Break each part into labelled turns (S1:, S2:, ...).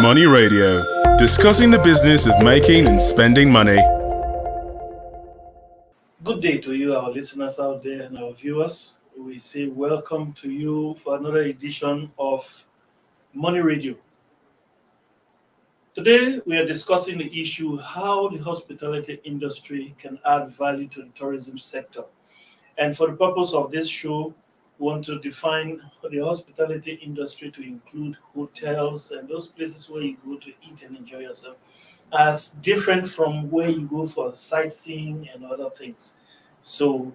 S1: Money Radio, discussing the business of making and spending money.
S2: Good day to you, our listeners out there and our viewers. We say welcome to you for another edition of Money Radio. Today, we are discussing the issue how the hospitality industry can add value to the tourism sector. And for the purpose of this show, we want to define the hospitality industry to include hotels and those places where you go to eat and enjoy yourself as different from where you go for sightseeing and other things. So,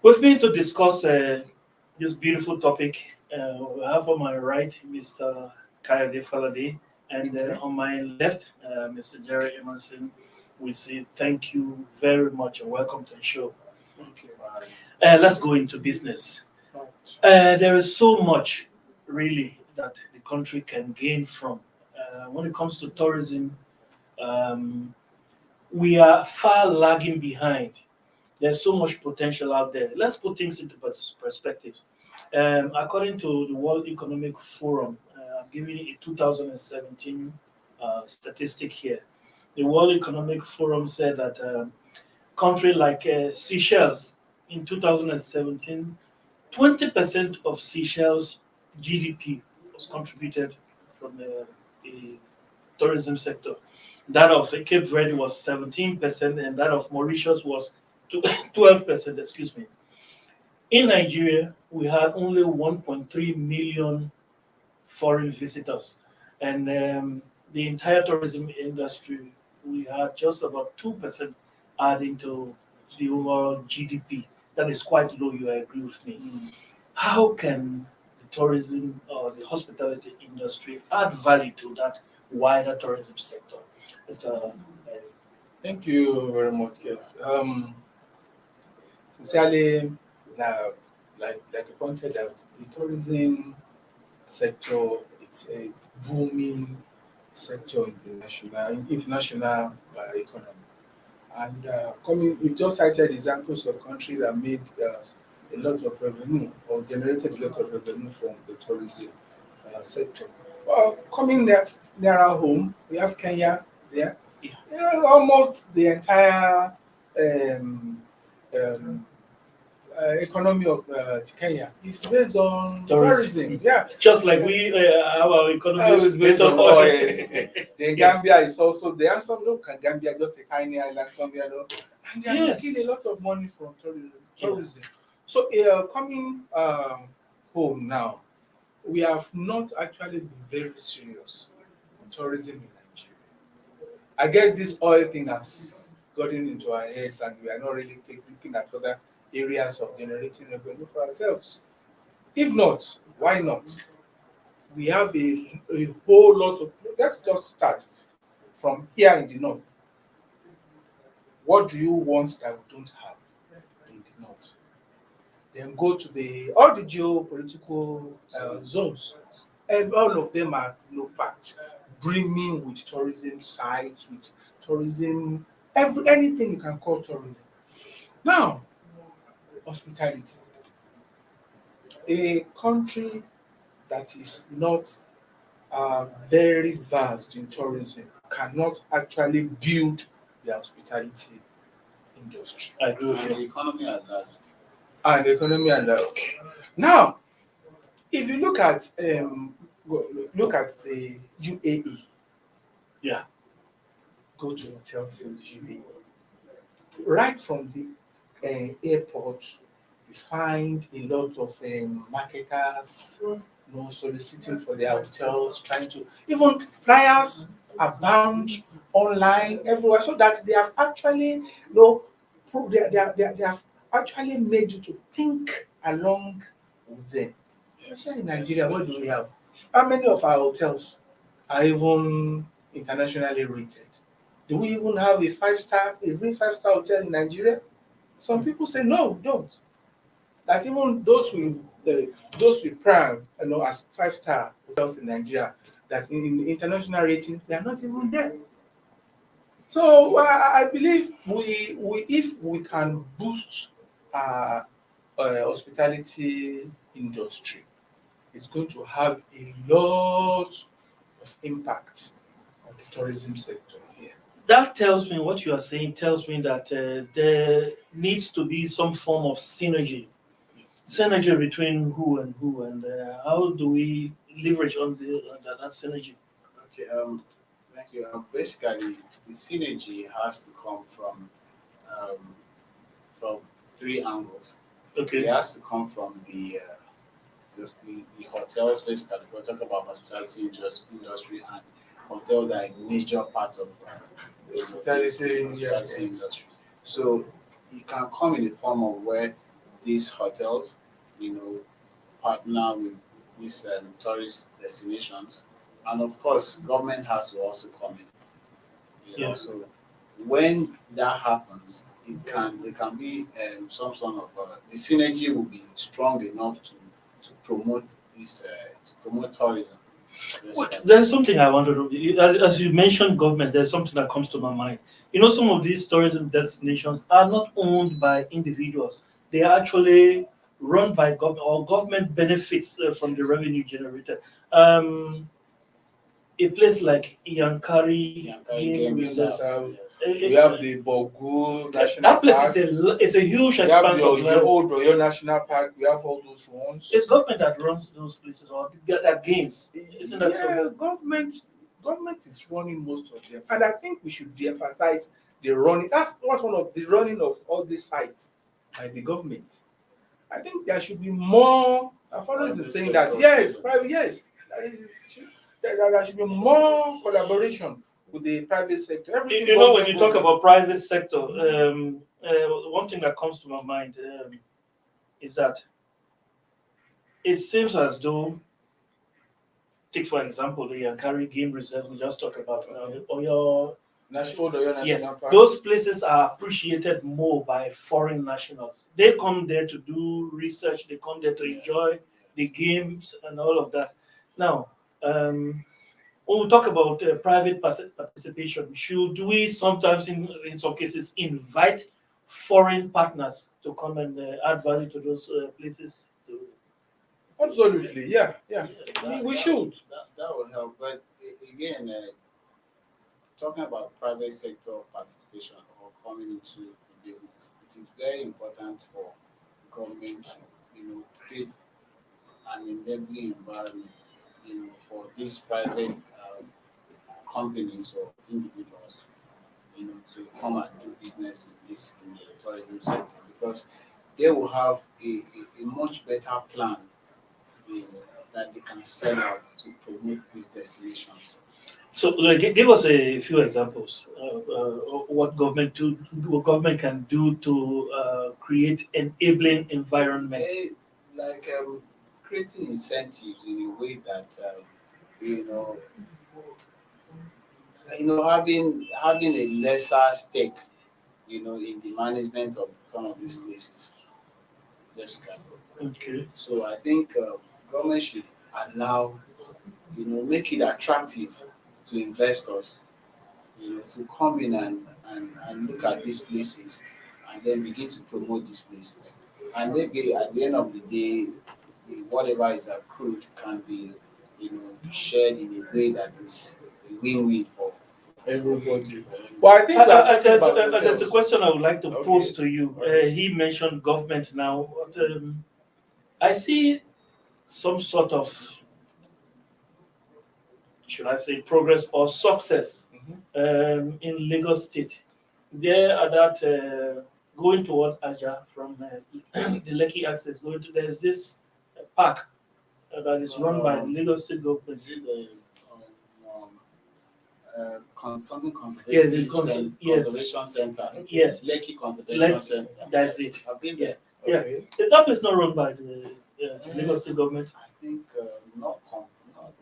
S2: with me to discuss this beautiful topic, we have on my right Mr. Kayode Falade, and on my left, Mr. Jerry Emerson. We say thank you very much and welcome to the show.
S3: Thank you.
S2: Let's go into business. There is so much, really, that the country can gain from. When it comes to tourism, we are far lagging behind. There's so much potential out there. Let's put things into perspective. According to the World Economic Forum, I'm giving you a 2017 statistic here. The World Economic Forum said that country like Seychelles in 2017, 20% of Seychelles' GDP was contributed from the tourism sector. That of Cape Verde was 17%, and that of Mauritius was 12%. Excuse me. In Nigeria, we had only 1.3 million foreign visitors, and the entire tourism industry, we had just about 2% adding to the overall GDP. That is quite low. You agree with me? How can the tourism or the hospitality industry add value to that wider tourism sector? Mr.
S3: Thank you very much. Yes. Sincerely, like you pointed out, the tourism sector, it's a booming sector in the international economy. And we've just cited examples of countries that made a lot of revenue or generated a lot of revenue from the tourism sector. Well, coming near our home, we have Kenya there. Yeah, almost the entire economy of Kenya is based on tourism. Yeah,
S2: just like we our economy
S3: is based on oil. Then Gambia is also there. Some look at Gambia, just a tiny island somewhere, and they are making a lot of money from tourism. So coming home now, we have not actually been very serious on tourism in Nigeria. I guess this oil thing has gotten into our heads, and we are not really looking at other areas of generating revenue for ourselves. If not, why not? We have a whole lot of. Let's just start from here in the north. What do you want that we don't have in the north? Then go to all the geopolitical zones. And all of them are, fact, brimming with tourism sites, with tourism, anything you can call tourism. Now, hospitality. A country that is not very vast in tourism cannot actually build the hospitality industry.
S2: I agree with you.
S4: The economy at large.
S3: And the economy at large. Okay. Now, if you look at the UAE, go to hotels in the UAE. Right from the airport, you find a lot of marketers, soliciting for their hotels, trying to even flyers are bound online everywhere, so that they have actually, they have actually made you to think along with them. Yes. In Nigeria, what do we have? How many of our hotels are even internationally rated? Do we even have a real five-star hotel in Nigeria? Some people say no, we don't. That even those with prime, as 5-star hotels in Nigeria, that in international ratings, they are not even there. So I believe if we can boost our hospitality industry, it's going to have a lot of impact on the tourism sector here.
S2: That tells me what you are saying tells me that there needs to be some form of synergy between who, and how do we leverage on that synergy?
S4: Okay, thank you. Basically, the synergy has to come um, from three angles. It
S2: Okay.
S4: has to come from just the hotels, basically. We're talking about hospitality industry, and hotels are a major part of hospitality industry. So it can come in the form of where these hotels, you know, partner with these tourist destinations, and of course, government has to also come in.
S2: Yeah.
S4: So when that happens, there can be some sort of the synergy will be strong enough to promote to promote tourism.
S2: There's something I wanted to, as you mentioned government, there's something that comes to my mind. Some of these tourism destinations are not owned by individuals. They are actually run by government, or government benefits from the revenue generated. Um, a place like Yankari
S4: Yankari
S2: Game
S4: Game
S2: Reserve.
S4: Reserve, yes.
S3: We have the Bogu National
S2: That place
S3: Park.
S2: is a huge
S3: We have
S2: expanse
S3: the
S2: of land.
S3: old Oyo National Park. We have all those ones.
S2: It's government that runs those places or that gains. Isn't that so?
S3: Yeah, government is running most of them, and I think we should de-emphasize the running. That's one of the running of all these sites by the government. I think there should be more. I've always been
S4: Private
S3: saying that
S4: sector
S3: yes,
S4: too.
S3: private yes, there should be more collaboration with the private sector. Everything
S2: When you talk about private sector, one thing that comes to my mind is that it seems as though, take for example, the Yankari Game Reserve we just talked about, or your
S3: National Oyo
S2: yes,
S3: National Park.
S2: those places are appreciated more by foreign nationals. They come there to do research. They come there to enjoy the games and all of that. Now, when we talk about private participation, should we sometimes, in some cases, invite foreign partners to come and add value to those places?
S3: Absolutely, yeah. We should.
S4: That will help. But again, talking about private sector participation or coming into the business, it is very important for government to create an enabling environment for these private companies or individuals to come and do business in the tourism sector, because they will have a much better plan that they can sell out to promote these destinations.
S2: So, give us a few examples of what government can do to create enabling environment.
S4: Like creating incentives in a way that you know having a lesser stake in the management of some of these places. Yes,
S2: Okay.
S4: so I think government should allow, make it attractive to investors, to come in and look at these places and then begin to promote these places. And maybe at the end of the day, whatever is accrued can be, shared in a way that is a win-win for
S3: Everybody. Well, I think we are talking
S2: There's
S3: about
S2: there's a
S3: hotels.
S2: question I would like to
S3: Okay.
S2: pose to you.
S3: Okay.
S2: He mentioned government now. But, I see some sort of, should I say, progress or success in Lagos State. There are that going toward Aja from the Lekki access. There's this park that is run by the Lagos State government.
S4: is it a something
S2: Yes,
S4: conservation center.
S2: Yes,
S4: Lekki Conservation
S2: Lekki,
S4: Center.
S2: that's
S4: Yes,
S2: it.
S4: I've been
S2: Yeah.
S4: there.
S2: Yeah.
S3: Okay.
S2: Is that place not run by the Lagos State government?
S4: I think not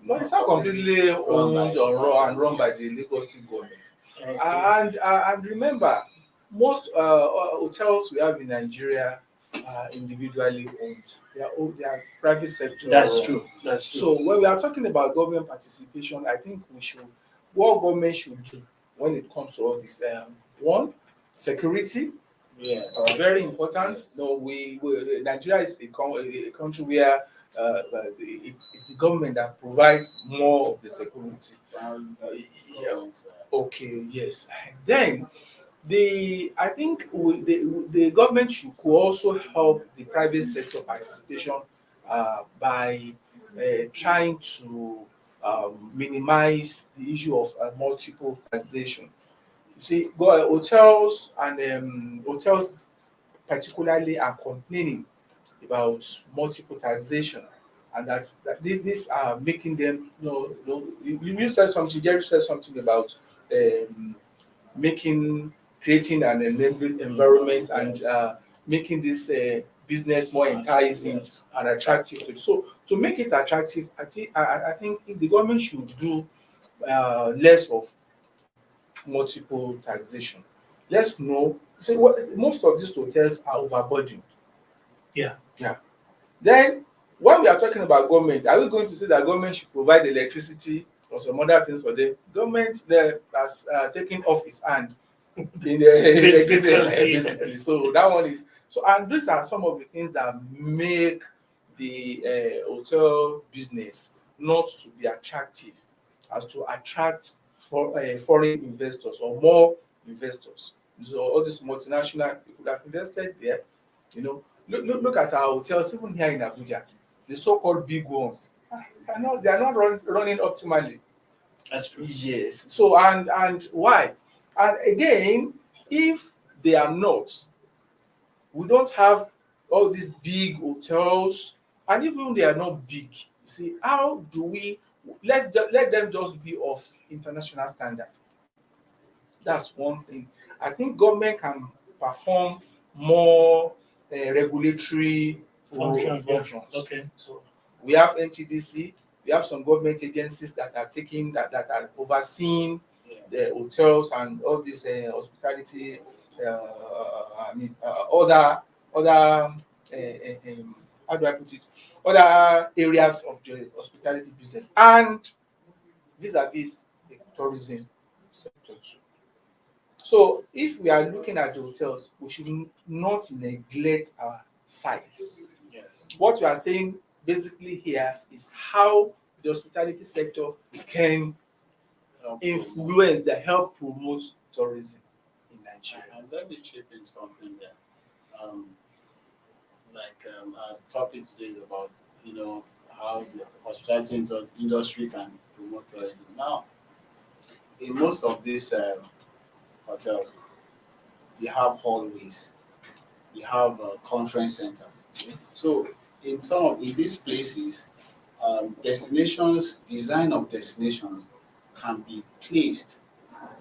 S3: No, it's not completely owned or run by the Lagos State government.
S2: Okay.
S3: And remember, most hotels we have in Nigeria are individually owned. They are private sector.
S2: That's
S3: owned.
S2: true. That's true.
S3: So when we are talking about government participation, I think what government should do when it comes to all this. One, security.
S4: Yes.
S3: Very important.
S4: Yes.
S3: No, Nigeria is a country where it's the government that provides more of the security. Yeah.
S4: Government,
S3: Okay, yes. Then I think the government could also help the private sector participation by trying to minimize the issue of multiple taxation. You see, hotels particularly are complaining about multiple taxation, and these are making them, you said something, Jerry said something about um, creating an enabling environment and making this business more enticing
S4: yes.
S3: and attractive. So to make it attractive, I think if the government should do less of multiple taxation. Let's know. See, what most of these hotels are overburdened.
S2: Yeah.
S3: Yeah. Then when we are talking about government, are we going to say that government should provide electricity or some other things for them? Government there has taken off its hand in the electricity, basically.
S2: Yes.
S3: So that one is so, and these are some of the things that make the hotel business not to be attractive, as to attract foreign investors or more investors. So all these multinational people have invested there. Look at our hotels, even here in Abuja, the so-called big ones. They are not running optimally.
S2: That's true.
S3: Yes. So and why? And again, if they are not, we don't have all these big hotels, and even they are not big. You see, how do we let them just be of international standard? That's one thing. I think government can perform more regulatory
S2: Function. Yeah.
S3: functions.
S2: Okay.
S3: So we have NTDC, we have some government agencies that are overseeing
S4: Yeah.
S3: the hotels and all these hospitality, other how do I put it? Other areas of the hospitality business and vis-a-vis the tourism sector too. So if we are looking at the hotels, we should not neglect our sites.
S4: Yes.
S3: What you are saying basically here is how the hospitality sector can influence the help promote tourism in Nigeria.
S4: And let me chip in something there. Um, our topic today is about how the hospitality industry can promote tourism. Now, in most of these hotels, they have hallways, they have conference centers. So in these places, design of destinations can be placed,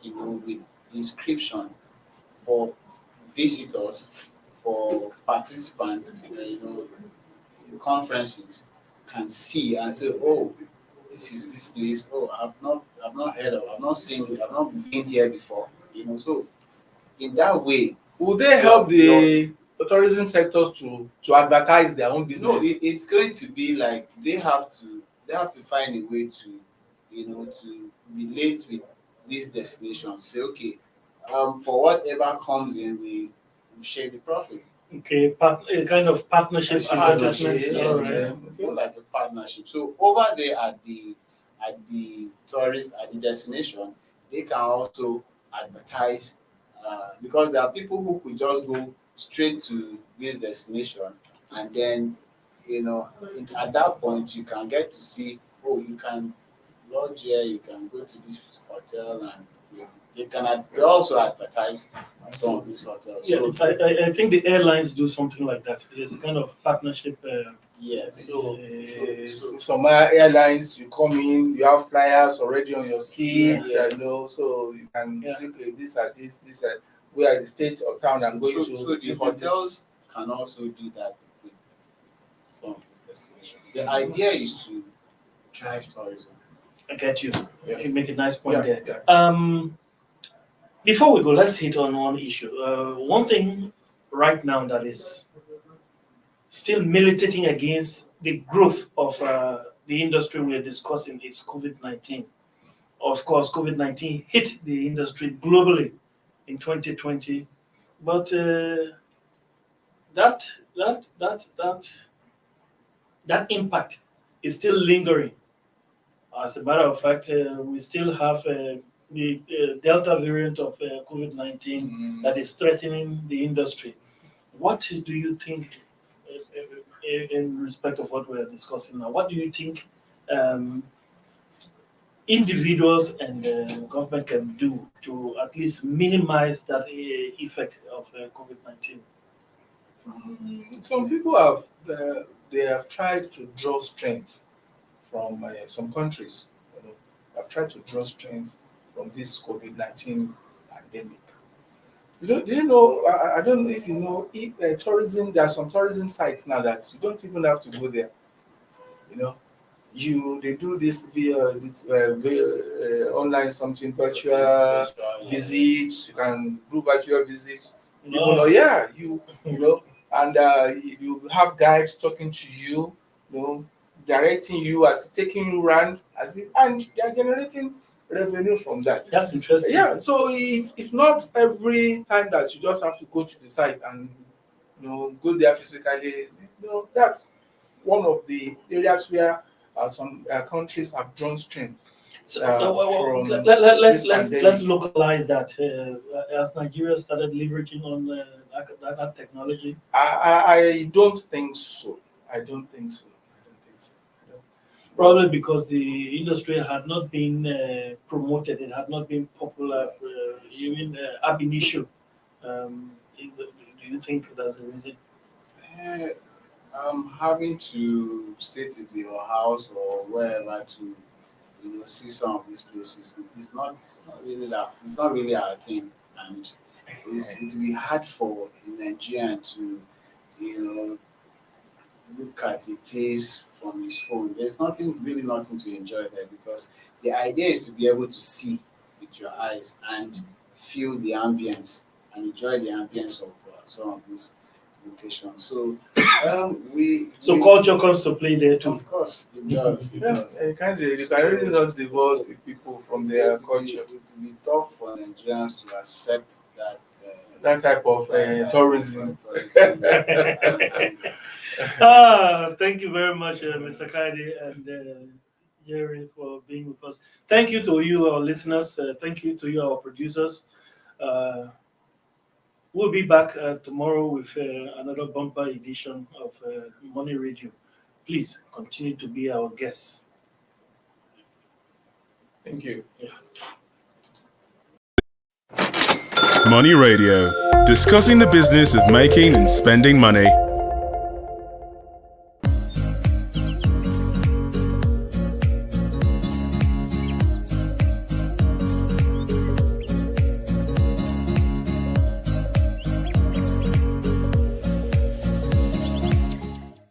S4: with inscription for visitors, for participants, in conferences can see and say, oh, this is this place. Oh, I've not heard of, I've not seen it, I've not been here before. So in that way,
S3: Will they help the tourism sectors to advertise their own business?
S4: no, it's going to be like they have to find a way to to relate with these destinations. Say, okay, for whatever comes in, we share the profit.
S2: Okay. A kind of partnership advertisement.
S3: Yeah,
S2: All
S3: okay.
S2: right.
S4: More like a partnership. So over there at the tourist at the destination, they can also advertise because there are people who could just go straight to this destination, and then at that point you can get to see, oh, you can lodge here, you can go to this hotel, and they also advertise on some of these hotels.
S2: Yeah,
S4: So
S2: I think the airlines do something like that. There's a kind of partnership.
S4: yeah, so
S3: Some airlines, you come in, you have flyers already on your seats,
S4: Yeah.
S3: so you can
S2: Yeah.
S3: see, okay, these are where are the states or town I'm going to.
S4: so the
S3: this.
S4: hotels can also do that with some of these destinations. The idea is to drive tourism.
S2: I get you.
S3: Yeah.
S2: You make a nice point
S3: Yeah,
S2: there.
S3: yeah.
S2: Before we go, let's hit on one issue. One thing right now that is still militating against the growth of the industry we're discussing is COVID-19. Of course, COVID-19 hit the industry globally in 2020, but that that impact is still lingering. As a matter of fact, we still have the Delta variant of COVID-19 that is threatening the industry. What do you think, in respect of what we are discussing now, what do you think individuals and government can do to at least minimize that effect of COVID-19?
S3: Some people have they have tried to draw strength from some countries. Have tried to draw strength from this COVID-19 pandemic. Do you know? I don't know if you know. If tourism, there are some tourism sites now that you don't even have to go there. They do this via online something virtual visits. You can do virtual visits. And you have guides talking to you, directing you, as taking you around, and they are generating revenue from that.
S2: That's interesting.
S3: Yeah, so it's not every time that you just have to go to the site and go there physically. That's one of the areas where some countries have drawn strength.
S2: So let's localize that. As Nigeria started leveraging on that technology,
S3: I don't think so.
S2: Probably because the industry had not been promoted, it had not been popular, even ab initio. Do you think that's the reason?
S4: Having to sit in your house or wherever to see some of these places, it's not really our thing, and it will be hard for a Nigerian to look at a place from his phone. There's nothing to enjoy there, because the idea is to be able to see with your eyes and feel the ambience and enjoy the ambience of some of these locations. So
S2: culture comes to play there too.
S4: Of course, it does.
S3: You can really not divorce people from their culture.
S4: It will be tough for Nigerians to accept
S3: that type of tourism.
S2: Thank you very much, Mr. Kaide and Jerry, for being with us. Thank you to you, our listeners. Thank you to you, our producers. We'll be back tomorrow with another bumper edition of Money Radio. Please continue to be our guests.
S3: Thank you.
S2: Yeah.
S1: Money Radio, discussing the business of making and spending money.